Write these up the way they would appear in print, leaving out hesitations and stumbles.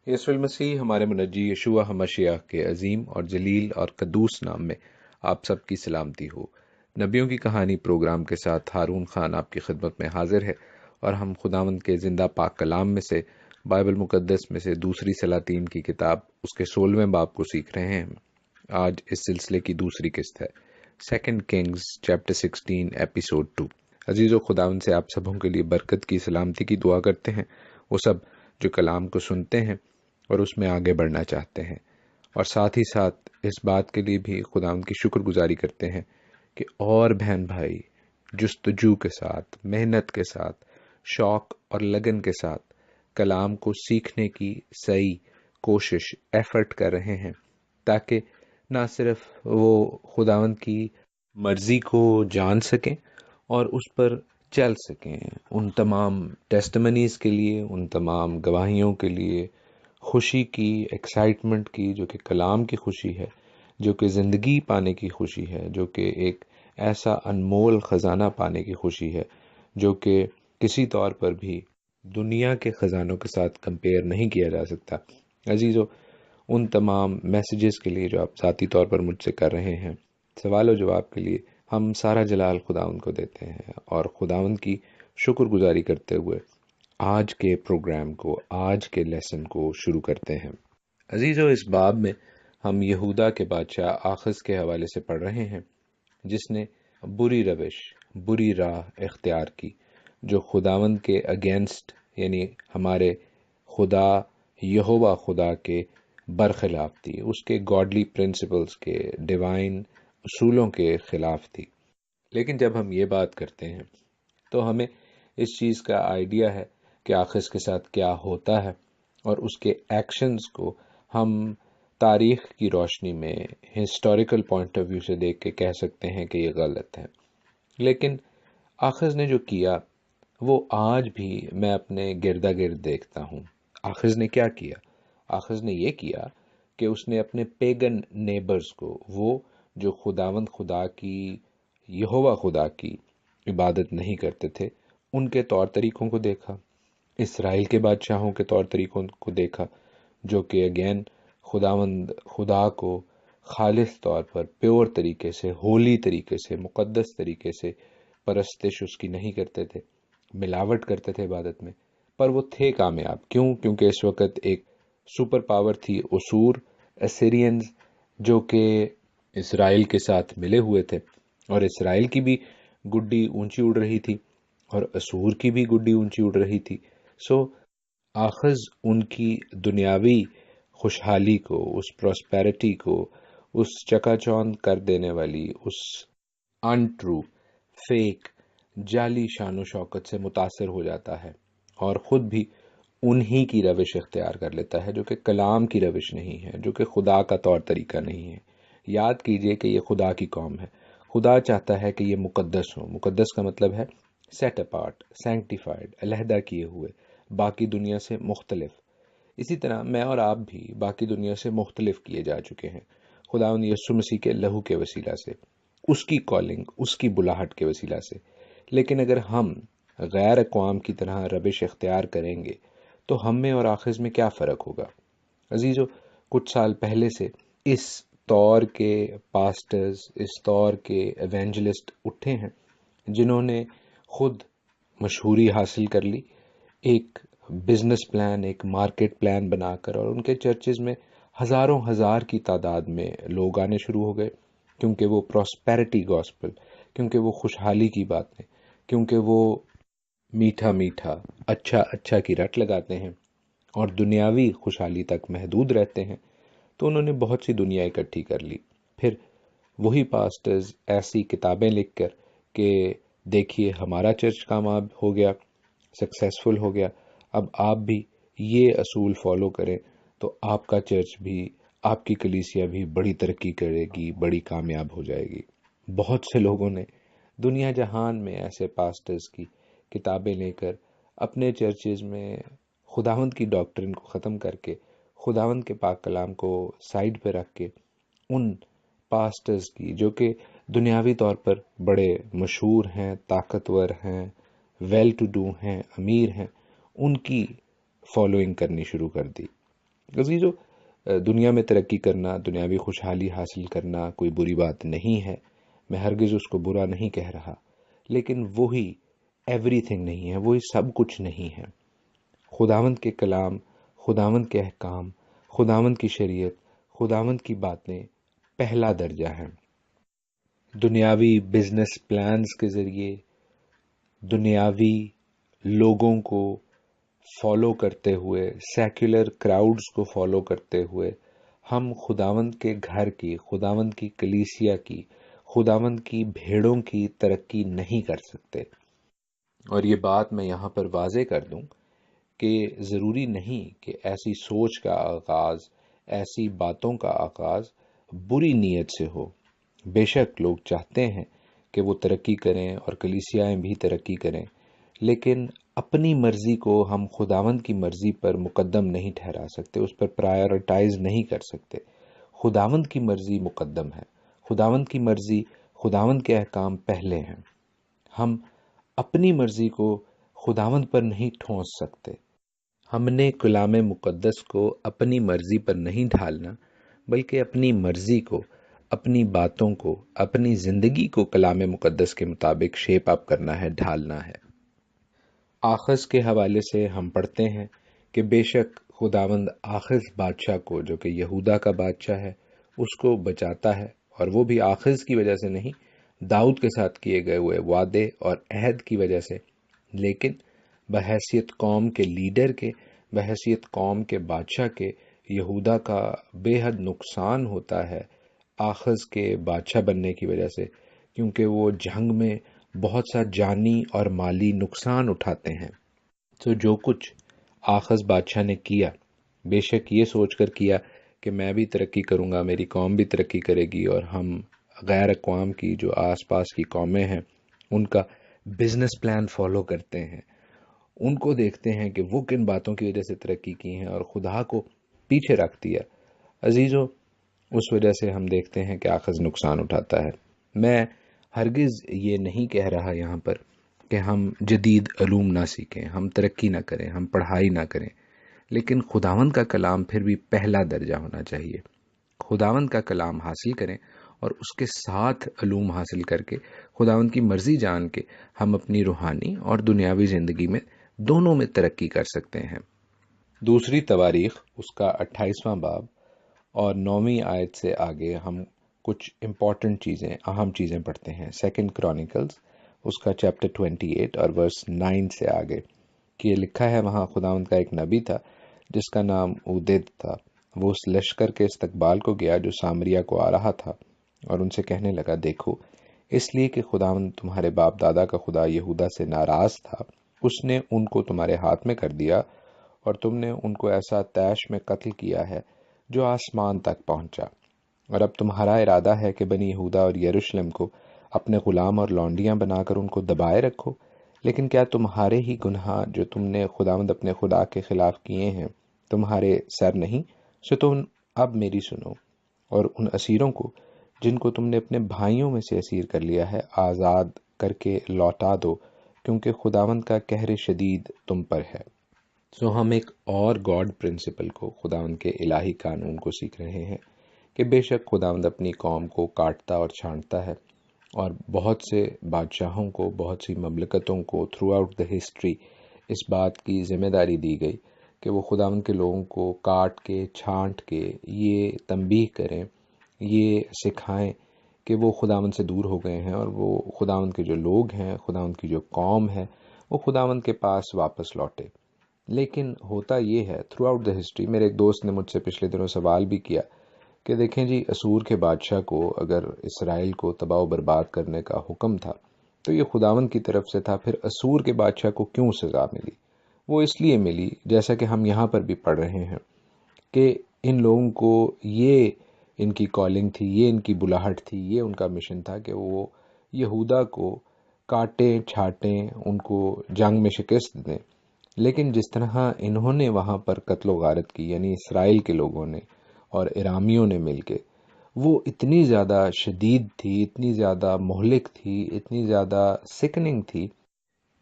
یسوع المسیح ہمارے منجی یشوع ہمشیہ کے عظیم اور جلیل اور قدوس نام میں آپ سب کی سلامتی ہو۔ نبیوں کی کہانی پروگرام کے ساتھ ہارون خان آپ کی خدمت میں حاضر ہے، اور ہم خداوند کے زندہ پاک کلام میں سے بائبل مقدس میں سے دوسری سلاطین کی کتاب اس کے 16ویں باب کو سیکھ رہے ہیں۔ آج اس سلسلے کی دوسری قسط ہے، سیکنڈ کنگز چیپٹر 16 ایپیسوڈ 2۔ عزیزو، خداوند سے آپ سبوں کے لیے برکت کی، سلامتی کی دعا کرتے ہیں، وہ سب جو کلام کو سنتے ہیں اور اس میں آگے بڑھنا چاہتے ہیں، اور ساتھ ہی ساتھ اس بات کے لیے بھی خداوند کی شکر گزاری کرتے ہیں کہ اور بہن بھائی جستجو کے ساتھ، محنت کے ساتھ، شوق اور لگن کے ساتھ کلام کو سیکھنے کی صحیح کوشش، ایفرٹ کر رہے ہیں، تاکہ نہ صرف وہ خداوند کی مرضی کو جان سکیں اور اس پر چل سکیں۔ ان تمام ٹیسٹمنیز کے لیے، ان تمام گواہیوں کے لیے، خوشی کی، ایکسائٹمنٹ کی، جو کہ کلام کی خوشی ہے، جو کہ زندگی پانے کی خوشی ہے، جو کہ ایک ایسا انمول خزانہ پانے کی خوشی ہے جو کہ کسی طور پر بھی دنیا کے خزانوں کے ساتھ کمپیئر نہیں کیا جا سکتا۔ عزیزو، ان تمام میسیجز کے لیے جو آپ ذاتی طور پر مجھ سے کر رہے ہیں، سوال و جواب کے لیے ہم سارا جلال خداوند کو دیتے ہیں، اور خداوند کی شکر گزاری کرتے ہوئے آج کے پروگرام کو، آج کے لیسن کو شروع کرتے ہیں۔ عزیزو، اس باب میں ہم یہودا کے بادشاہ آخز کے حوالے سے پڑھ رہے ہیں، جس نے بری روش، بری راہ اختیار کی، جو خداوند کے اگینسٹ، یعنی ہمارے خدا یہوہ خدا کے برخلاف تھی، اس کے گاڈلی پرنسپلز کے، ڈیوائن اصولوں کے خلاف تھی۔ لیکن جب ہم یہ بات کرتے ہیں تو ہمیں اس چیز کا آئیڈیا ہے کہ آخر کے ساتھ کیا ہوتا ہے، اور اس کے ایکشنز کو ہم تاریخ کی روشنی میں، ہسٹوریکل پوائنٹ آف ویو سے دیکھ کے کہہ سکتے ہیں کہ یہ غلط ہے۔ لیکن آخذ نے جو کیا وہ آج بھی میں اپنے گردا گرد دیکھتا ہوں۔ آخذ نے کیا کیا؟ آخذ نے یہ کیا کہ اس نے اپنے پیگن نیبرز کو، وہ جو خداوند خدا کی، یہوہ خدا کی عبادت نہیں کرتے تھے، ان کے طور طریقوں کو دیکھا، اسرائیل کے بادشاہوں کے طور طریقوں کو دیکھا، جو کہ اگین خداوند خدا کو خالص طور پر پیور طریقے سے، ہولی طریقے سے، مقدس طریقے سے پرستش اس کی نہیں کرتے تھے، ملاوٹ کرتے تھے عبادت میں، پر وہ تھے کامیاب۔ کیوں؟ کیونکہ اس وقت ایک سپر پاور تھی، اسور، اسیرینز، جو کہ اسرائیل کے ساتھ ملے ہوئے تھے، اور اسرائیل کی بھی گڈی اونچی اڑ رہی تھی اور اسور کی بھی گڈی اونچی اڑ رہی تھی۔ سو آخذ ان کی دنیاوی خوشحالی کو، اس پراسپیرٹی کو، اس چکا چوند کر دینے والی، اس انٹرو، فیک، جعلی شان و شوکت سے متاثر ہو جاتا ہے، اور خود بھی انہی کی روش اختیار کر لیتا ہے جو کہ کلام کی روش نہیں ہے، جو کہ خدا کا طور طریقہ نہیں ہے۔ یاد کیجئے کہ یہ خدا کی قوم ہے، خدا چاہتا ہے کہ یہ مقدس ہو۔ مقدس کا مطلب ہے سیٹ اپارٹ، سینکٹیفائڈ، علیحدہ کیے ہوئے، باقی دنیا سے مختلف۔ اسی طرح میں اور آپ بھی باقی دنیا سے مختلف کیے جا چکے ہیں خداوند یسوع مسیح کے لہو کے وسیلہ سے، اس کی کالنگ، اس کی بلاہٹ کے وسیلہ سے۔ لیکن اگر ہم غیر اقوام کی طرح روش اختیار کریں گے تو ہم میں اور آخذ میں کیا فرق ہوگا؟ عزیزو، کچھ سال پہلے سے اس طور کے پاسٹرز، اس طور کے ایونجلسٹ اٹھے ہیں جنہوں نے خود مشہوری حاصل کر لی، ایک بزنس پلان، ایک مارکیٹ پلان بنا کر، اور ان کے چرچز میں ہزاروں ہزار کی تعداد میں لوگ آنے شروع ہو گئے، کیونکہ وہ پراسپیرٹی گاسپل، کیونکہ وہ خوشحالی کی باتیں، کیونکہ وہ میٹھا میٹھا، اچھا اچھا کی رٹ لگاتے ہیں اور دنیاوی خوشحالی تک محدود رہتے ہیں، تو انہوں نے بہت سی دنیا اکٹھی کر لی۔ پھر وہی پاسٹرز ایسی کتابیں لکھ کر کہ دیکھیے ہمارا چرچ کامیاب ہو گیا، سکسیسفل ہو گیا، اب آپ بھی یہ اصول فالو کریں تو آپ کا چرچ بھی، آپ کی کلیسیا بھی بڑی ترقی کرے گی، بڑی کامیاب ہو جائے گی۔ بہت سے لوگوں نے دنیا جہان میں ایسے پاسٹرز کی کتابیں لے کر اپنے چرچز میں خداوند کی ڈاکٹرن کو ختم کر کے، خداوند کے پاک کلام کو سائیڈ پہ رکھ کے، ان پاسٹرز کی جو کہ دنیاوی طور پر بڑے مشہور ہیں، طاقتور ہیں، ویل ٹو ڈو ہیں، امیر ہیں، ان کی فالوئنگ کرنی شروع کر دی۔ عزیزو، دنیا میں ترقی کرنا، دنیاوی خوشحالی حاصل کرنا کوئی بری بات نہیں ہے، میں ہرگز اس کو برا نہیں کہہ رہا، لیکن وہی ایوری تھنگ نہیں ہے، وہی سب کچھ نہیں ہے۔ خداوند کے کلام، خداوند کے احکام، خداوند کی شریعت، خداوند کی باتیں پہلا درجہ ہیں۔ دنیاوی بزنس پلانز کے ذریعے، دنیاوی لوگوں کو فالو کرتے ہوئے، سیکولر کراؤڈز کو فالو کرتے ہوئے ہم خداوند کے گھر کی، خداوند کی کلیسیا کی، خداوند کی بھیڑوں کی ترقی نہیں کر سکتے۔ اور یہ بات میں یہاں پر واضح کر دوں کہ ضروری نہیں کہ ایسی سوچ کا آغاز، ایسی باتوں کا آغاز بری نیت سے ہو۔ بے شک لوگ چاہتے ہیں کہ وہ ترقی کریں اور کلیسیائیں بھی ترقی کریں، لیکن اپنی مرضی کو ہم خداوند کی مرضی پر مقدم نہیں ٹھہرا سکتے، اس پر پرائیورٹائز نہیں کر سکتے۔ خداوند کی مرضی مقدم ہے، خداوند کی مرضی، خداوند کے احکام پہلے ہیں۔ ہم اپنی مرضی کو خداوند پر نہیں ٹھونس سکتے۔ ہم نے کلام مقدس کو اپنی مرضی پر نہیں ڈھالنا، بلکہ اپنی مرضی کو، اپنی باتوں کو، اپنی زندگی کو کلام مقدس کے مطابق شیپ اپ کرنا ہے، ڈھالنا ہے۔ آخذ کے حوالے سے ہم پڑھتے ہیں کہ بے شک خداوند آخذ بادشاہ کو، جو کہ یہودا کا بادشاہ ہے، اس کو بچاتا ہے، اور وہ بھی آخذ کی وجہ سے نہیں، داؤد کے ساتھ کیے گئے ہوئے وعدے اور عہد کی وجہ سے، لیکن بحیثیت قوم کے لیڈر کے، بحیثیت قوم کے بادشاہ کے، یہودا کا بے حد نقصان ہوتا ہے آخذ کے بادشاہ بننے کی وجہ سے، کیونکہ وہ جنگ میں بہت سا جانی اور مالی نقصان اٹھاتے ہیں۔ تو جو کچھ آخذ بادشاہ نے کیا، بے شک یہ سوچ کر کیا کہ میں بھی ترقی کروں گا، میری قوم بھی ترقی کرے گی، اور ہم غیر اقوام کی جو آس پاس کی قومیں ہیں ان کا بزنس پلان فالو کرتے ہیں، ان کو دیکھتے ہیں کہ وہ کن باتوں کی وجہ سے ترقی کی ہیں، اور خدا کو پیچھے رکھ دیا۔ عزیزو، اس وجہ سے ہم دیکھتے ہیں کہ آخذ نقصان اٹھاتا ہے۔ میں ہرگز یہ نہیں کہہ رہا یہاں پر کہ ہم جدید علوم نہ سیکھیں، ہم ترقی نہ کریں، ہم پڑھائی نہ کریں، لیکن خداوند کا کلام پھر بھی پہلا درجہ ہونا چاہیے۔ خداوند کا کلام حاصل کریں، اور اس کے ساتھ علوم حاصل کر کے، خداوند کی مرضی جان کے، ہم اپنی روحانی اور دنیاوی زندگی میں دونوں میں ترقی کر سکتے ہیں۔ دوسری تواریخ، اس کا 28واں باب اور 9ویں آیت سے آگے ہم کچھ امپورٹنٹ چیزیں، اہم چیزیں پڑھتے ہیں۔ سیکنڈ کرونیکلز، اس کا چیپٹر 28 اور ورس 9 سے آگے کہ یہ لکھا ہے، وہاں خداوند کا ایک نبی تھا جس کا نام اودید تھا۔ وہ اس لشکر کے استقبال کو گیا جو سامریا کو آ رہا تھا، اور ان سے کہنے لگا، دیکھو، اس لیے کہ خداوند تمہارے باپ دادا کا خدا یہودا سے ناراض تھا، اس نے ان کو تمہارے ہاتھ میں کر دیا، اور تم نے ان کو ایسا طیش میں قتل کیا ہے جو آسمان تک پہنچا۔ اور اب تمہارا ارادہ ہے کہ بنی یہودا اور یروشلم کو اپنے غلام اور لونڈیاں بنا کر ان کو دبائے رکھو، لیکن کیا تمہارے ہی گناہ جو تم نے خداوند اپنے خدا کے خلاف کیے ہیں تمہارے سر نہیں؟ سو تم اب میری سنو، اور ان اسیروں کو جن کو تم نے اپنے بھائیوں میں سے اسیر کر لیا ہے آزاد کر کے لوٹا دو، کیونکہ خداوند کا قہر شدید تم پر ہے۔ سو ہم ایک اور گاڈ پرنسپل کو، خداوند کے الہی قانون کو سیکھ رہے ہیں کہ بے شک خداوند اپنی قوم کو کاٹتا اور چھانٹتا ہے، اور بہت سے بادشاہوں کو، بہت سی مملکتوں کو تھرو آؤٹ دا ہسٹری اس بات کی ذمہ داری دی گئی کہ وہ خداوند کے لوگوں کو کاٹ کے، چھانٹ کے یہ تنبیہ کریں، یہ سکھائیں کہ وہ خداوند سے دور ہو گئے ہیں، اور وہ خداوند کے جو لوگ ہیں، خداوند کی جو قوم ہے، وہ خداوند کے پاس واپس لوٹے۔ لیکن ہوتا یہ ہے تھرو آؤٹ دا ہسٹری، میرے ایک دوست نے مجھ سے پچھلے دنوں سوال بھی کیا کہ دیکھیں جی، اسور کے بادشاہ کو اگر اسرائیل کو تباہ و برباد کرنے کا حکم تھا تو یہ خداوند کی طرف سے تھا، پھر اسور کے بادشاہ کو کیوں سزا ملی؟ وہ اس لیے ملی، جیسا کہ ہم یہاں پر بھی پڑھ رہے ہیں، کہ ان لوگوں کو یہ ان کی کالنگ تھی، یہ ان کی بلاہٹ تھی، یہ ان کا مشن تھا کہ وہ یہودا کو کاٹیں، چھاٹیں، ان کو جنگ میں شکست دیں۔ لیکن جس طرح انہوں نے وہاں پر قتل و غارت کی، یعنی اسرائیل کے لوگوں نے اور ارامیوں نے مل کے، وہ اتنی زیادہ شدید تھی، اتنی زیادہ مہلک تھی، اتنی زیادہ سکننگ تھی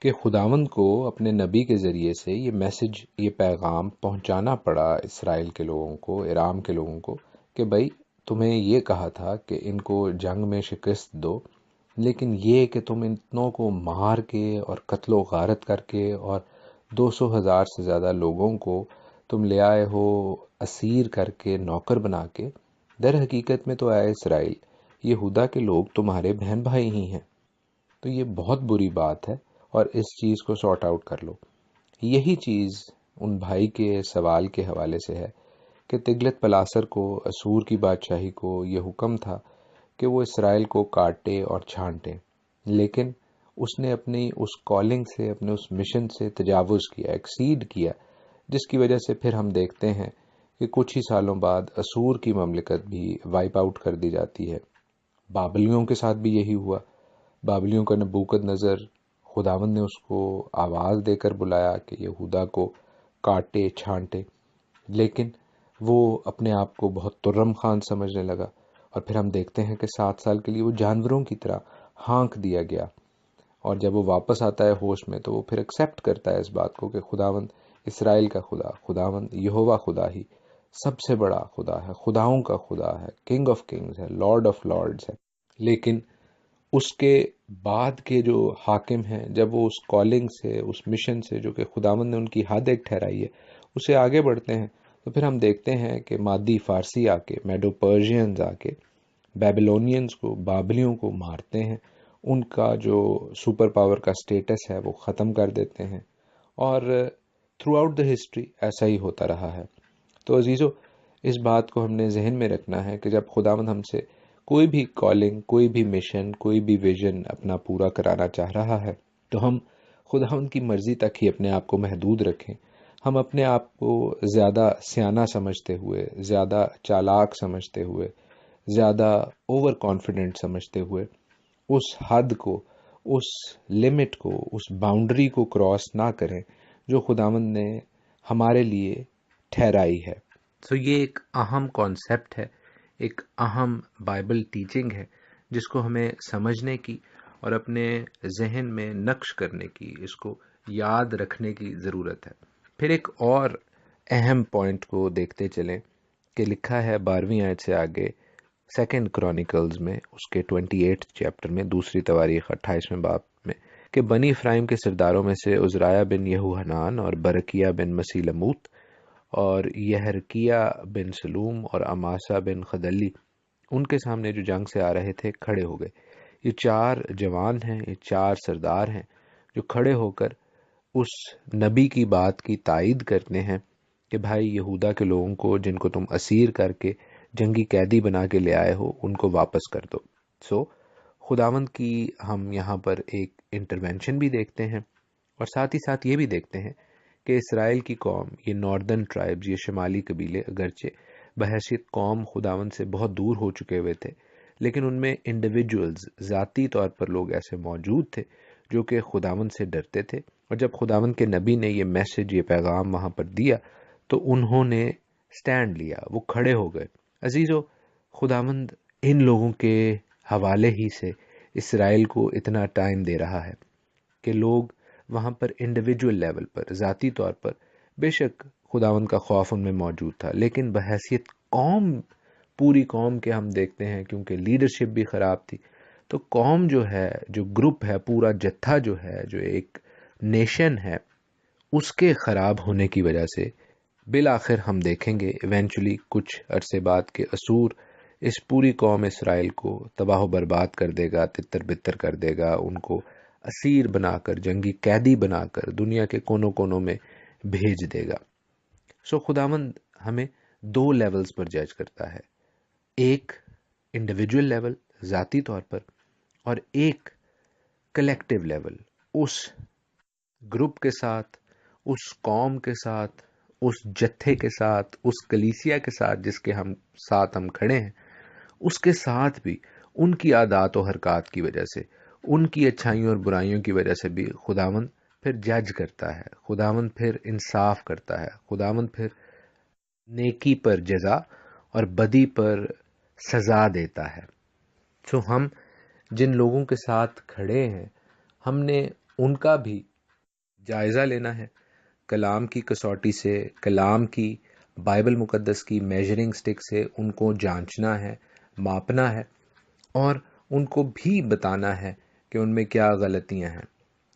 کہ خداوند کو اپنے نبی کے ذریعے سے یہ میسج، یہ پیغام پہنچانا پڑا اسرائیل کے لوگوں کو، ارام کے لوگوں کو، کہ بھائی تمہیں یہ کہا تھا کہ ان کو جنگ میں شکست دو، لیکن یہ کہ تم اتنوں کو مار کے اور قتل و غارت کر کے اور 200,000 سے زیادہ لوگوں کو تم لے آئے ہو اسیر کر کے، نوکر بنا کے۔ در حقیقت میں تو اے اسرائیل، یہودا کے لوگ تمہارے بہن بھائی ہی ہیں، تو یہ بہت بری بات ہے اور اس چیز کو سارٹ آؤٹ کر لو۔ یہی چیز ان بھائی کے سوال کے حوالے سے ہے کہ تگلت پلاسر کو، اسور کی بادشاہی کو یہ حکم تھا کہ وہ اسرائیل کو کاٹے اور چھانٹے، لیکن اس نے اپنی اس کالنگ سے، اپنے اس مشن سے تجاوز کیا، ایکسیڈ کیا، جس کی وجہ سے پھر ہم دیکھتے ہیں کہ کچھ ہی سالوں بعد اسور کی مملکت بھی وائپ آؤٹ کر دی جاتی ہے۔ بابلیوں کے ساتھ بھی یہی ہوا۔ بابلیوں کا نبوکد نظر، خداوند نے اس کو آواز دے کر بلایا کہ یہودا کو کاٹے چھانٹے، لیکن وہ اپنے آپ کو بہت ترم خان سمجھنے لگا، اور پھر ہم دیکھتے ہیں کہ 7 سال کے لیے وہ جانوروں کی طرح ہانک دیا گیا، اور جب وہ واپس آتا ہے ہوش میں تو وہ پھر ایکسیپٹ کرتا ہے اس بات کو کہ خداوند اسرائیل کا خدا، خداوند یہوہ خدا ہی سب سے بڑا خدا ہے، خداؤں کا خدا ہے، کنگ آف کنگز ہے، لارڈ آف لارڈز ہے۔ لیکن اس کے بعد کے جو حاکم ہیں، جب وہ اس کالنگ سے، اس مشن سے جو کہ خداوند نے ان کی حد ایک ٹھہرائی ہے، اسے آگے بڑھتے ہیں، تو پھر ہم دیکھتے ہیں کہ مادی فارسی آ کے، میڈو پرشینز آ کے بیبلونینز کو، بابلیوں کو مارتے ہیں، ان کا جو سپر پاور کا سٹیٹس ہے وہ ختم کر دیتے ہیں، اور تھرو آؤٹ دا ہسٹری ایسا ہی ہوتا رہا ہے۔ تو عزیزو، اس بات کو ہم نے ذہن میں رکھنا ہے کہ جب خداوند ہم سے کوئی بھی کالنگ، کوئی بھی مشن، کوئی بھی ویژن اپنا پورا کرانا چاہ رہا ہے، تو ہم خداوند کی مرضی تک ہی اپنے آپ کو محدود رکھیں۔ ہم اپنے آپ کو زیادہ سیانہ سمجھتے ہوئے، زیادہ چالاک سمجھتے ہوئے، زیادہ اوور کانفیڈنٹ سمجھتے ہوئے اس حد کو، اس لمٹ کو، اس باؤنڈری کو کراس نہ کریں جو خداوند نے ہمارے لیے ٹھہرائی ہے۔ تو یہ ایک اہم کانسیپٹ ہے، ایک اہم بائبل ٹیچنگ ہے، جس کو ہمیں سمجھنے کی اور اپنے ذہن میں نقش کرنے کی، اس کو یاد رکھنے کی ضرورت ہے۔ پھر ایک اور اہم پوائنٹ کو دیکھتے چلیں کہ لکھا ہے 12ویں آیت سے آگے سیکنڈ کرونیکلز میں، اس کے 28 چیپٹر میں، دوسری تواریخ 28ویں باب میں، کہ بنی افرائیم کے سرداروں میں سے عزرایہ بن یہوحنان اور برکیہ بن مسیلموت اور یحرکیہ بن سلوم اور اماسا بن خدلی ان کے سامنے جو جنگ سے آ رہے تھے کھڑے ہو گئے۔ یہ 4 جوان ہیں، یہ 4 سردار ہیں جو کھڑے ہو کر اس نبی کی بات کی تائید کرتے ہیں کہ بھائی یہودا کے لوگوں کو جن کو تم اسیر کر کے جنگی قیدی بنا کے لے آئے ہو ان کو واپس کر دو۔ سو خداوند کی ہم یہاں پر ایک انٹرونشن بھی دیکھتے ہیں، اور ساتھ ہی ساتھ یہ بھی دیکھتے ہیں کہ اسرائیل کی قوم، یہ ناردرن ٹرائبز، یہ شمالی قبیلے اگرچہ بحیثیت قوم خداوند سے بہت دور ہو چکے ہوئے تھے، لیکن ان میں انڈیویجولز، ذاتی طور پر لوگ ایسے موجود تھے جو کہ خداوند سے ڈرتے تھے، اور جب خداوند کے نبی نے یہ میسج، یہ پیغام وہاں پر دیا تو انہوں نے سٹینڈ لیا، وہ کھڑے ہو گئے۔ عزیزو، خداوند ان لوگوں کے حوالے ہی سے اسرائیل کو اتنا ٹائم دے رہا ہے کہ لوگ وہاں پر انڈیویجول لیول پر، ذاتی طور پر، بے شک خداوند کا خوف ان میں موجود تھا، لیکن بحیثیت قوم، پوری قوم کے ہم دیکھتے ہیں کیونکہ لیڈرشپ بھی خراب تھی، تو قوم جو ہے، جو گروپ ہے، پورا جتھا جو ہے، جو ایک نیشن ہے، اس کے خراب ہونے کی وجہ سے بالآخر ہم دیکھیں گے ایونچولی کچھ عرصے بعد کے اسور اس پوری قوم اسرائیل کو تباہ و برباد کر دے گا، تتر بتر کر دے گا، ان کو اسیر بنا کر، جنگی قیدی بنا کر دنیا کے کونوں کونوں میں بھیج دے گا۔ سو خداوند ہمیں 2 لیولز پر جج کرتا ہے، ایک انڈیویجول لیول، ذاتی طور پر، اور ایک کلیکٹیو لیول، اس گروپ کے ساتھ، اس قوم کے ساتھ، اس جتھے کے ساتھ، اس کلیسیا کے ساتھ جس کے ساتھ ہم کھڑے ہیں، اس کے ساتھ بھی ان کی عادات و حرکات کی وجہ سے، ان کی اچھائیوں اور برائیوں کی وجہ سے بھی خداوند پھر جج کرتا ہے، خداوند پھر انصاف کرتا ہے، خداوند پھر نیکی پر جزا اور بدی پر سزا دیتا ہے۔ تو ہم جن لوگوں کے ساتھ کھڑے ہیں، ہم نے ان کا بھی جائزہ لینا ہے، کلام کی کسوٹی سے، کلام کی، بائبل مقدس کی میجرنگ سٹک سے ان کو جانچنا ہے، ماپنا ہے، اور ان کو بھی بتانا ہے کہ ان میں کیا غلطیاں ہیں۔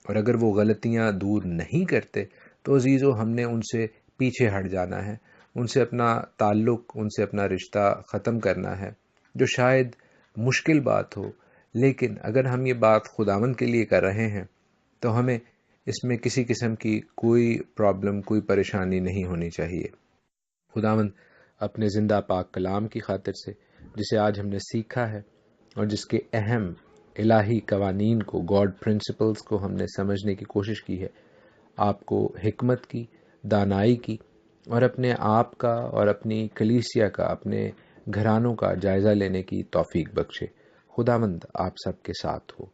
اور اگر وہ غلطیاں دور نہیں کرتے تو عزیزو ہم نے ان سے پیچھے ہٹ جانا ہے، ان سے اپنا تعلق، ان سے اپنا رشتہ ختم کرنا ہے، جو شاید مشکل بات ہو، لیکن اگر ہم یہ بات خداوند کے لیے کر رہے ہیں تو ہمیں اس میں کسی قسم کی کوئی پرابلم، کوئی پریشانی نہیں ہونی چاہیے۔ خداوند اپنے زندہ پاک کلام کی خاطر سے، جسے آج ہم نے سیکھا ہے اور جس کے اہم الہی قوانین کو، گاڈ پرنسپلز کو ہم نے سمجھنے کی کوشش کی ہے، آپ کو حکمت کی، دانائی کی، اور اپنے آپ کا اور اپنی کلیسیا کا، اپنے گھرانوں کا جائزہ لینے کی توفیق بخشے۔ خداوند آپ سب کے ساتھ ہو۔